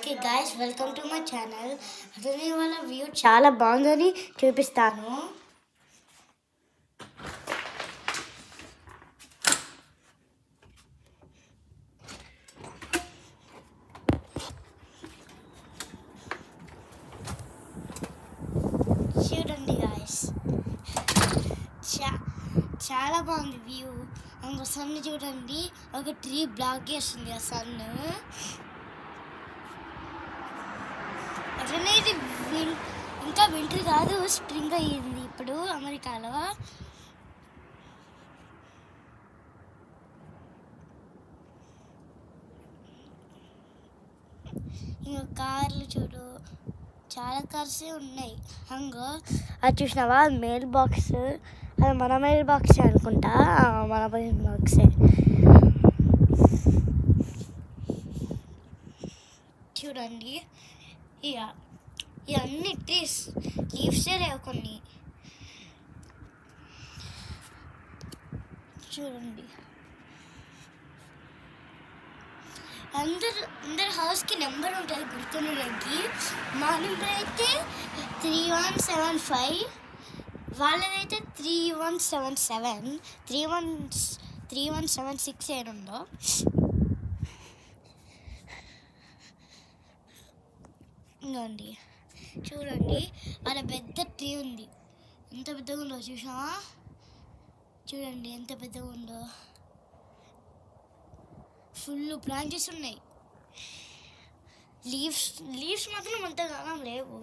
Okay guys, welcome to my channel. అతని వాళ్ళ view చాలా బాగుందని చూపిస్తాను. చూడండి గాయ్స్, చాలా బాగుంది వ్యూ. ఇంకో సన్ చూడండి, ఒక ట్రీ బ్లాక్ చేస్తుంది ఆ సన్. అట్లనే ఇది ఇంకా వింటర్ కాదు, స్ప్రింగ్ అయ్యింది ఇప్పుడు అమెరికాలో. ఇంకా కార్లు చూడు, చాలా కార్స్ ఉన్నాయి. హంగో అది చూసినావా, మెయిల్ బాక్స్, అది మన మెయిల్ బాక్సే అనుకుంటా, మన మెయిల్ బాక్సే. చూడండి, ఇవన్నీ ట్రీస్, లీవ్సే లేవు కొన్ని. చూడండి, అందరు హౌస్కి నెంబర్ ఉంటుంది గుర్తుండడానికి. మా నెంబర్ అయితే 3175, వాళ్ళదైతే 3177, 3176 ఏడుందో. ఇంకోండి చూడండి, అలా పెద్ద ట్రీ ఉంది. ఎంత పెద్దగా ఉందో చూసావా? చూడండి ఎంత పెద్దగా ఉందో. ఫుల్ బ్రాంచెస్ ఉన్నాయి. లీవ్స్ మాత్రం అంతగానం లేవు.